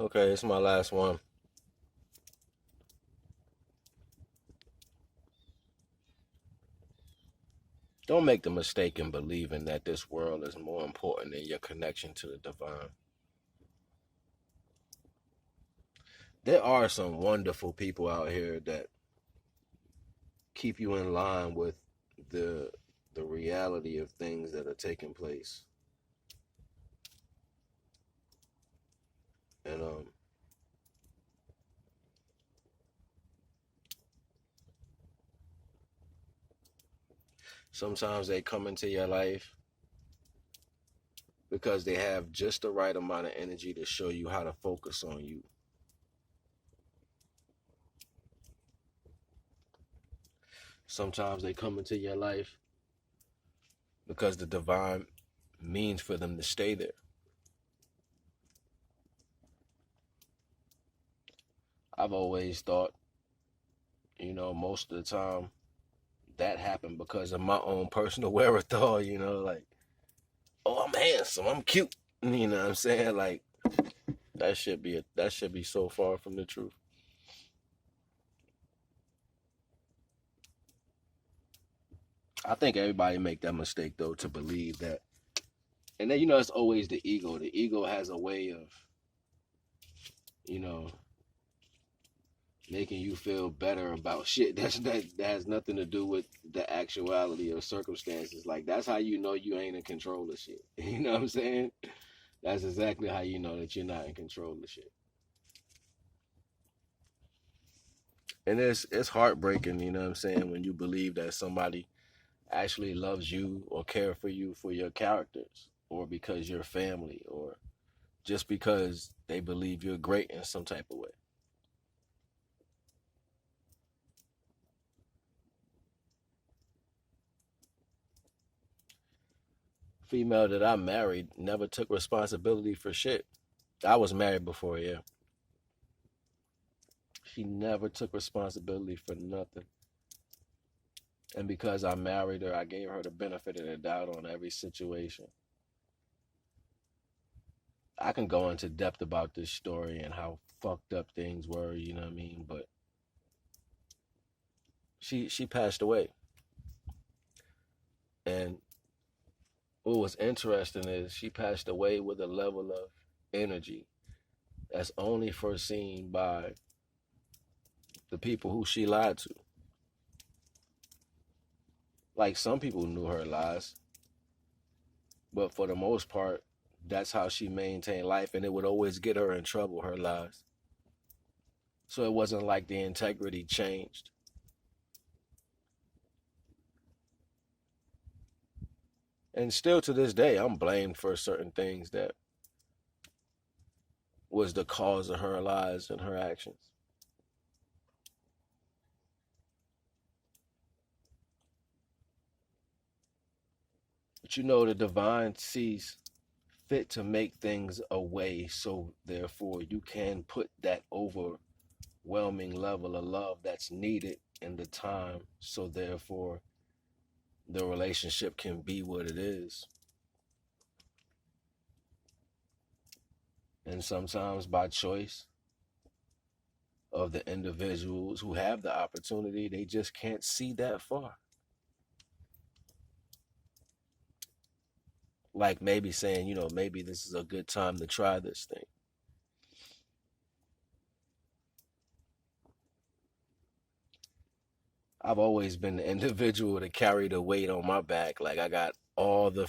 Okay, it's my last one. Don't make the mistake in believing that this world is more important than your connection to the divine. There are some wonderful people out here that keep you in line with the the reality of things that are taking place. And sometimes they come into your life because they have just the right amount of energy to show you how to focus on you. Sometimes they come into your life because the divine means for them to stay there. I've always thought, most of the time that happened because of my own personal wherewithal, like, oh, I'm handsome, I'm cute. You know what I'm saying? Like that should be so far from the truth. I think everybody make that mistake though to believe that. And then it's always the ego. The ego has a way of, you know, making you feel better about shit that has nothing to do with the actuality or circumstances. Like that's how you know you ain't in control of shit. You know what I'm saying? That's exactly how you know that you're not in control of shit. And it's heartbreaking, you know what I'm saying, when you believe that somebody actually loves you or care for you for your characters or because you're family or just because they believe you're great in some type of way. Female that I married never took responsibility for shit. I was married before, yeah. She never took responsibility for nothing. And because I married her, I gave her the benefit of the doubt on every situation. I can go into depth about this story and how fucked up things were, you know what I mean? But she passed away. And what was interesting is she passed away with a level of energy that's only foreseen by the people who she lied to. Like some people knew her lies, but for the most part, that's how she maintained life, and it would always get her in trouble, her lies. So it wasn't like the integrity changed. And still to this day, I'm blamed for certain things that was the cause of her lies and her actions. But the divine sees fit to make things a way, so therefore you can put that overwhelming level of love that's needed in the time, so therefore the relationship can be what it is. And sometimes by choice of the individuals who have the opportunity, they just can't see that far. Like maybe saying, maybe this is a good time to try this thing. I've always been the individual to carry the weight on my back. Like I got all the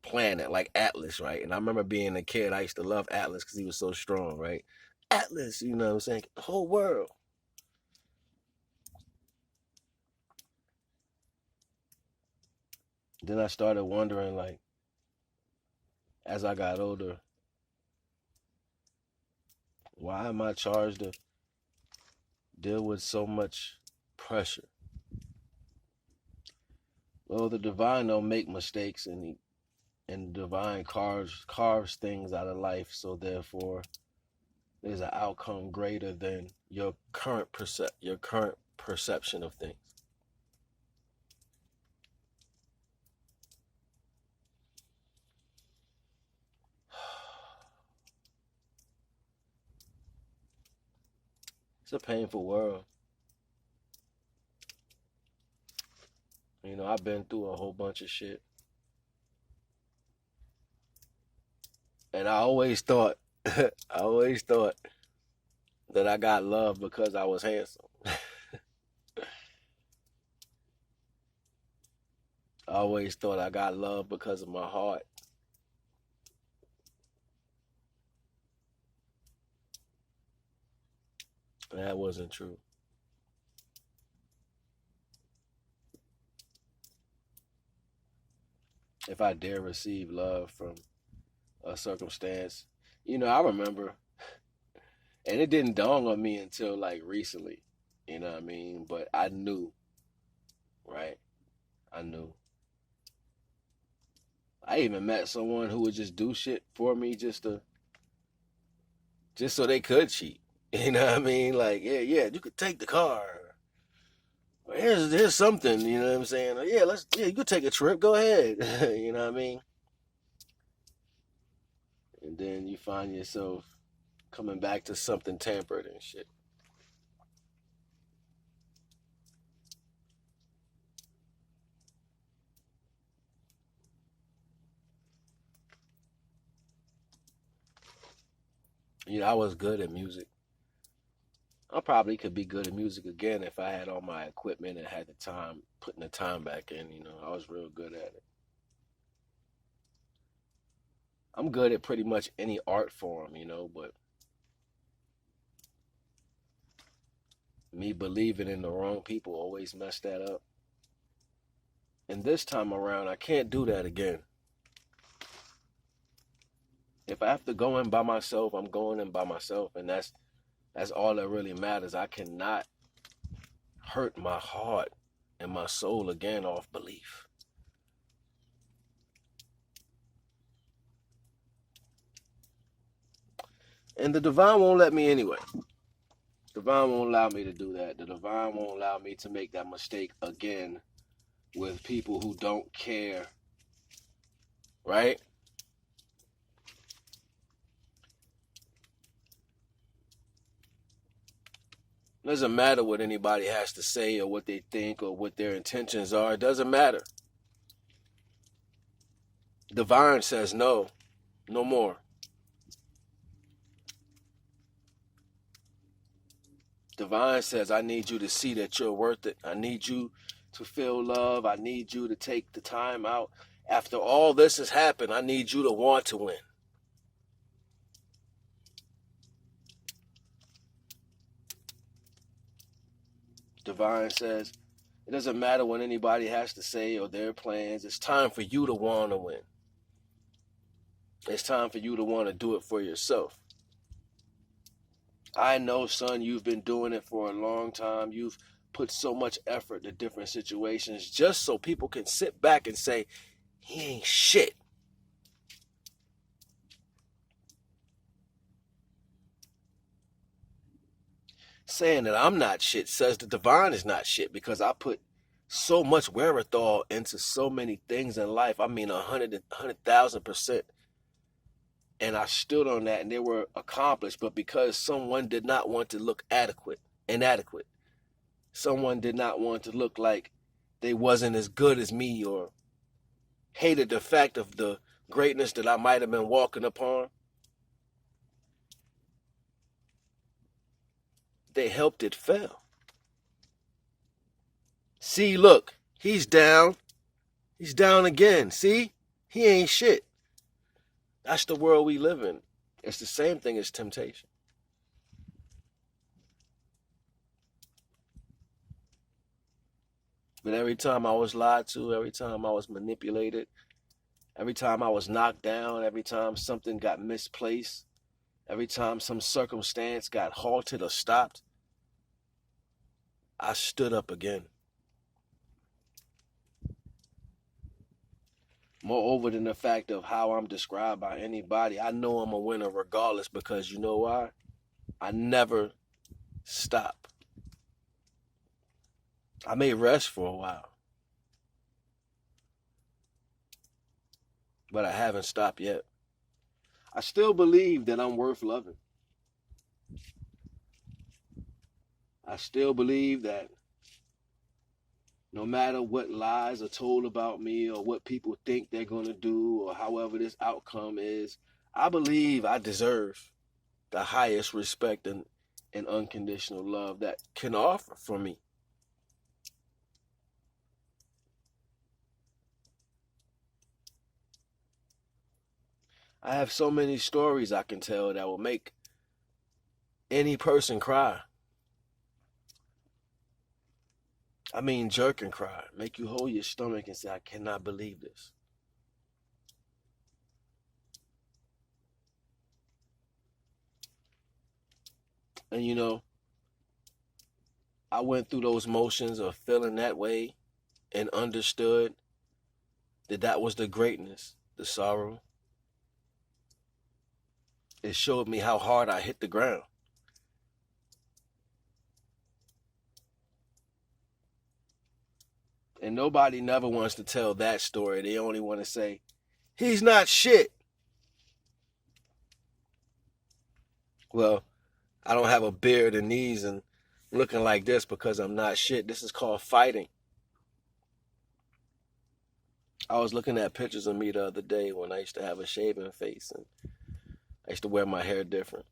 planet, like Atlas, right? And I remember being a kid, I used to love Atlas because he was so strong, right? Atlas, you know what I'm saying? The whole world. Then I started wondering, like, as I got older, why am I charged to deal with so much pressure? Well, the divine don't make mistakes, and the divine carves things out of life, so therefore there's an outcome greater than your current perception of things. It's a painful world. You know, I've been through a whole bunch of shit. And I always thought, I always thought that I got love because I was handsome. I always thought I got love because of my heart. And that wasn't true. If I dare receive love from a circumstance, you know, I remember, and it didn't dawn on me until like recently, you know what I mean? But I knew, right? I knew. I even met someone who would just do shit for me just so they could cheat. You know what I mean? Like, yeah, yeah, you could take the car. Here's something, you know what I'm saying? Yeah, you could take a trip, go ahead. You know what I mean? And then you find yourself coming back to something tampered and shit. You know, I was good at music. I probably could be good at music again if I had all my equipment and had the time, putting the time back in, you know. I was real good at it. I'm good at pretty much any art form, you know, but me believing in the wrong people always messed that up. And this time around, I can't do that again. If I have to go in by myself, I'm going in by myself, and that's all that really matters. I cannot hurt my heart and my soul again off belief. And the divine won't let me anyway. The divine won't allow me to do that. The divine won't allow me to make that mistake again with people who don't care, right? It doesn't matter what anybody has to say or what they think or what their intentions are. It doesn't matter. Divine says no, no more. Divine says, I need you to see that you're worth it. I need you to feel love. I need you to take the time out. After all this has happened, I need you to want to win. Divine says, it doesn't matter what anybody has to say or their plans. It's time for you to want to win. It's time for you to want to do it for yourself. I know, son, you've been doing it for a long time. You've put so much effort to different situations just so people can sit back and say, he ain't shit. Saying that I'm not shit says the divine is not shit because I put so much wherewithal into so many things in life. I mean, 100,000%. And I stood on that and they were accomplished. But because someone did not want to look inadequate, someone did not want to look like they wasn't as good as me or hated the fact of the greatness that I might have been walking upon, they helped it fail. See, look, he's down. He's down again. See? He ain't shit. That's the world we live in. It's the same thing as temptation. But every time I was lied to, every time I was manipulated, every time I was knocked down, every time something got misplaced, every time some circumstance got halted or stopped, I stood up again. Moreover than the fact of how I'm described by anybody, I know I'm a winner regardless because you know why? I never stop. I may rest for a while, but I haven't stopped yet. I still believe that I'm worth loving. I still believe that no matter what lies are told about me or what people think they're going to do or however this outcome is, I believe I deserve the highest respect and unconditional love that can offer from me. I have so many stories I can tell that will make any person cry. I mean, jerk and cry. Make you hold your stomach and say, I cannot believe this. And you know, I went through those motions of feeling that way and understood that that was the greatness, the sorrow. It showed me how hard I hit the ground. And nobody never wants to tell that story. They only want to say, he's not shit. Well, I don't have a beard and knees and looking like this because I'm not shit. This is called fighting. I was looking at pictures of me the other day when I used to have a shaven face and I used to wear my hair different.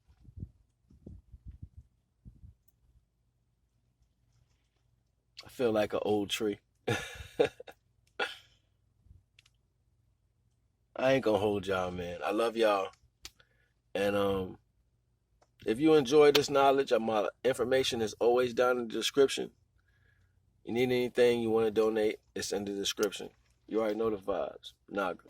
I feel like an old tree. I ain't gonna hold y'all, man. I love y'all. And if you enjoy this knowledge, my information is always down in the description. You need anything you want to donate, it's in the description. You already know the vibes. NAGA.